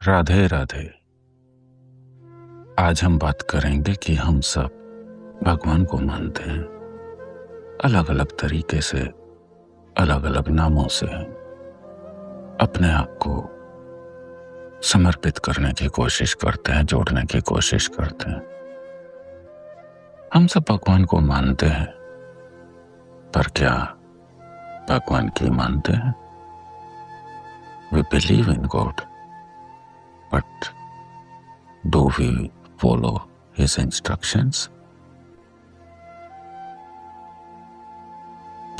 राधे राधे। आज हम बात करेंगे कि हम सब भगवान को मानते हैं, अलग अलग तरीके से, अलग अलग नामों से अपने आप को समर्पित करने की कोशिश करते हैं, जोड़ने की कोशिश करते हैं। हम सब भगवान को मानते हैं, पर क्या भगवान की मानते हैं? We believe in God, but do we follow His instructions?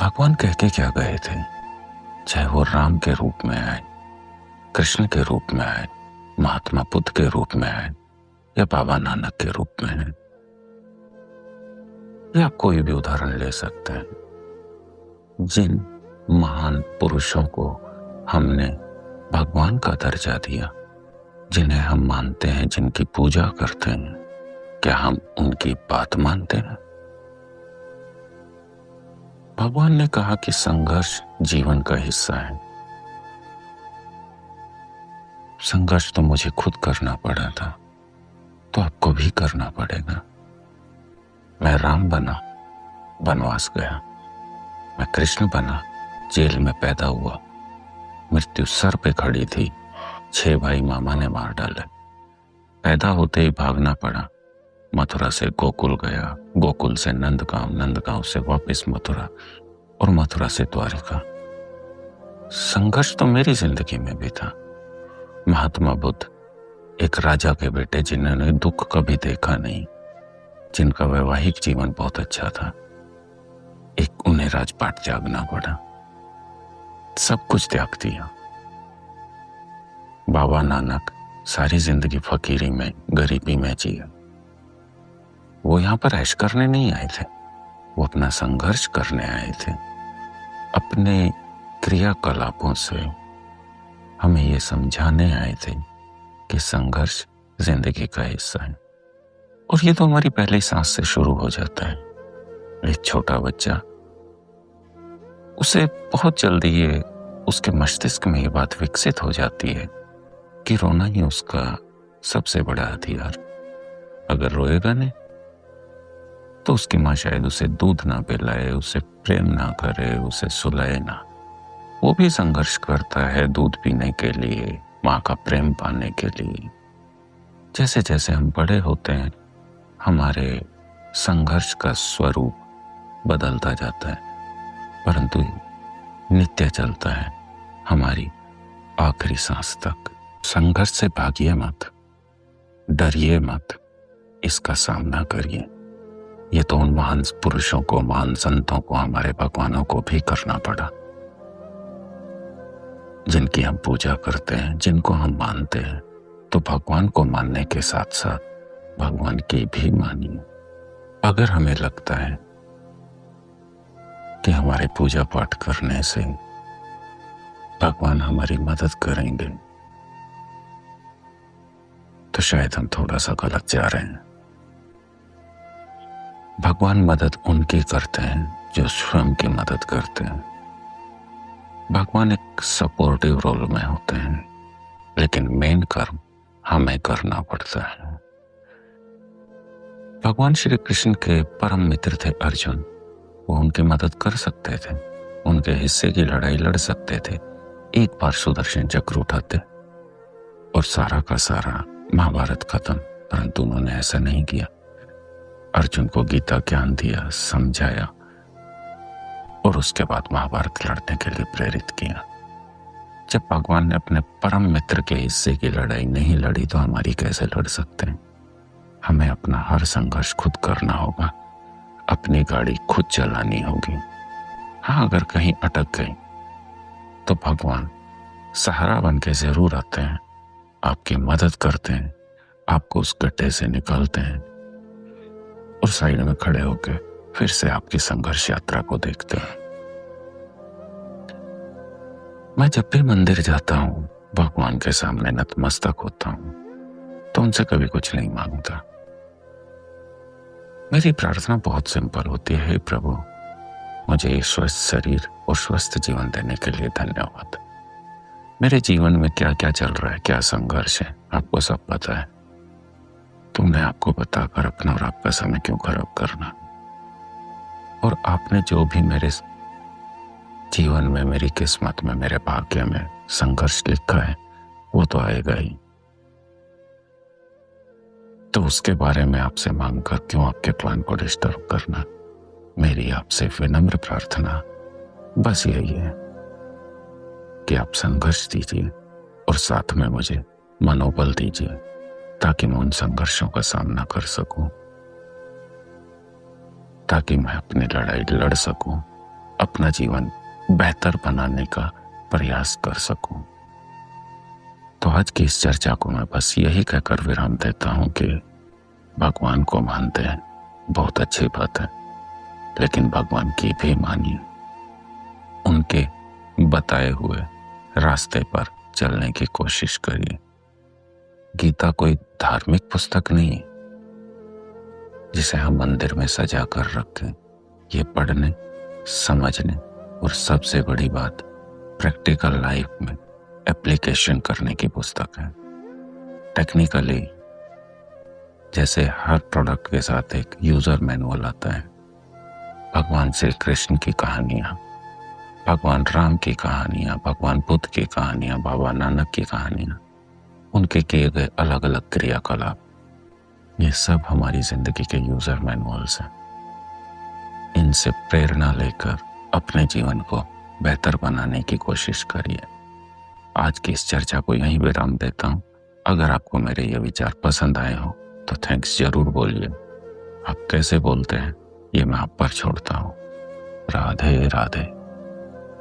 भगवान कह के क्या गए थे, चाहे वो राम के रूप में आए, कृष्ण के रूप में आए, महात्मा बुद्ध के रूप में आए, या बाबा नानक के रूप में है, या कोई भी उदाहरण ले सकते हैं। जिन महान पुरुषों को हमने भगवान का दर्जा दिया, जिन्हें हम मानते हैं, जिनकी पूजा करते हैं, क्या हम उनकी बात मानते हैं? भगवान ने कहा कि संघर्ष जीवन का हिस्सा है। संघर्ष तो मुझे खुद करना पड़ा था, तो आपको भी करना पड़ेगा। मैं राम बना, वनवास गया। मैं कृष्ण बना, जेल में पैदा हुआ। मृत्यु सर पे खड़ी थी, 6 भाई मामा ने मार डाले। पैदा होते ही भागना पड़ा। मथुरा से गोकुल गया, गोकुल से नंदगांव, नंदगांव से वापस मथुरा, और मथुरा से द्वारिका। संघर्ष तो मेरी जिंदगी में भी था। महात्मा बुद्ध, एक राजा के बेटे जिन्होंने दुख कभी देखा नहीं, जिनका वैवाहिक जीवन बहुत अच्छा था, उन्हें राजपाट त्यागना पड़ा, सब कुछ त्याग दिया। बाबा नानक सारी जिंदगी फकीरी में, गरीबी में जिए। वो यहां पर ऐश करने नहीं आए थे, वो अपना संघर्ष करने आए थे। अपने क्रियाकलापों से हमें ये समझाने आए थे कि संघर्ष जिंदगी का हिस्सा है। और ये तो हमारी पहली सांस से शुरू हो जाता है। एक छोटा बच्चा, उसे बहुत जल्दी ये उसके मस्तिष्क में ये बात विकसित हो जाती है कि रोना ही उसका सबसे बड़ा हथियार। अगर रोएगा नहीं तो उसकी माँ शायद उसे दूध ना पिलाए, उसे प्रेम ना करे, उसे सुलाए ना। वो भी संघर्ष करता है दूध पीने के लिए, माँ का प्रेम पाने के लिए। जैसे जैसे हम बड़े होते हैं, हमारे संघर्ष का स्वरूप बदलता जाता है, परंतु नित्य चलता है हमारी आखिरी सांस तक। संघर्ष से भागिए मत, डरिए मत, इसका सामना करिए। ये तो उन महान पुरुषों को, महान संतों को, हमारे भगवानों को भी करना पड़ा, जिनकी हम पूजा करते हैं, जिनको हम मानते हैं। तो भगवान को मानने के साथ साथ भगवान की भी मानिए। अगर हमें लगता है कि हमारे पूजा पाठ करने से भगवान हमारी मदद करेंगे, तो शायद हम थोड़ा सा गलत जा रहे हैं। भगवान मदद उनकी करते हैं जो स्वयं की मदद करते हैं। भगवान एक सपोर्टिव रोल में होते हैं, लेकिन मेन कर्म हमें करना पड़ता है। भगवान श्री कृष्ण के परम मित्र थे अर्जुन। वो उनकी मदद कर सकते थे, उनके हिस्से की लड़ाई लड़ सकते थे। एक बार सुदर्शन चक्र उठाते और सारा का सारा महाभारत खत्म, परंतु उन्होंने ऐसा नहीं किया। अर्जुन को गीता ज्ञान दिया, समझाया, और उसके बाद महाभारत लड़ने के लिए प्रेरित किया। जब भगवान ने अपने परम मित्र के हिस्से की लड़ाई नहीं लड़ी, तो हमारी कैसे लड़ सकते हैं? हमें अपना हर संघर्ष खुद करना होगा, अपनी गाड़ी खुद चलानी होगी। हाँ, अगर कहीं अटक गई तो भगवान सहारा बन के जरूर आते हैं, आपकी मदद करते हैं, आपको उस गड्ढे से निकालते हैं, और साइड में खड़े होकर फिर से आपकी संघर्ष यात्रा को देखते हैं। मैं जब भी मंदिर जाता हूं, भगवान के सामने नतमस्तक होता हूं, तो उनसे कभी कुछ नहीं मांगता। मेरी प्रार्थना बहुत सिंपल होती है, हे प्रभु, मुझे स्वस्थ शरीर और स्वस्थ जीवन देने के लिए धन्यवाद। मेरे जीवन में क्या क्या चल रहा है, क्या संघर्ष है, आपको सब पता है। तुमने आपको बताकर अपना और आपका समय क्यों खराब करना। और आपने जो भी मेरे जीवन में, मेरी किस्मत में, मेरे भाग्य में संघर्ष लिखा है वो तो आएगा ही। तो उसके बारे में आपसे मांगकर क्यों आपके प्लान को डिस्टर्ब करना। मेरी आपसे विनम्र प्रार्थना बस यही है कि आप संघर्ष दीजिए और साथ में मुझे मनोबल दीजिए ताकि मैं उन संघर्षों का सामना कर सकूं, ताकि मैं अपनी लड़ाई लड़ सकूं, अपना जीवन बेहतर बनाने का प्रयास कर सकूं। तो आज की इस चर्चा को मैं बस यही कहकर विराम देता हूं कि भगवान को मानते हैं, बहुत अच्छी बात है, लेकिन भगवान की भी मानिए, उनके बताए हुए रास्ते पर चलने की कोशिश करिए। गीता कोई धार्मिक पुस्तक नहीं जिसे हम मंदिर में सजा कर रखें। ये पढ़ने, समझने और सबसे बड़ी बात प्रैक्टिकल लाइफ में एप्लीकेशन करने की पुस्तक है। टेक्निकली जैसे हर प्रोडक्ट के साथ एक यूजर मैनुअल आता है, भगवान श्री कृष्ण की कहानियां, भगवान राम की कहानियां, भगवान बुद्ध की कहानियां, बाबा नानक की कहानियां, उनके किए गए अलग अलग क्रियाकलाप, ये सब हमारी जिंदगी के यूजर मैनुअल्स हैं। इनसे प्रेरणा लेकर अपने जीवन को बेहतर बनाने की कोशिश करिए। आज की इस चर्चा को यहीं विराम देता हूं। अगर आपको मेरे ये विचार पसंद आए हो तो थैंक्स जरूर बोलिए। आप कैसे बोलते हैं ये मैं आप पर छोड़ता हूं। राधे राधे।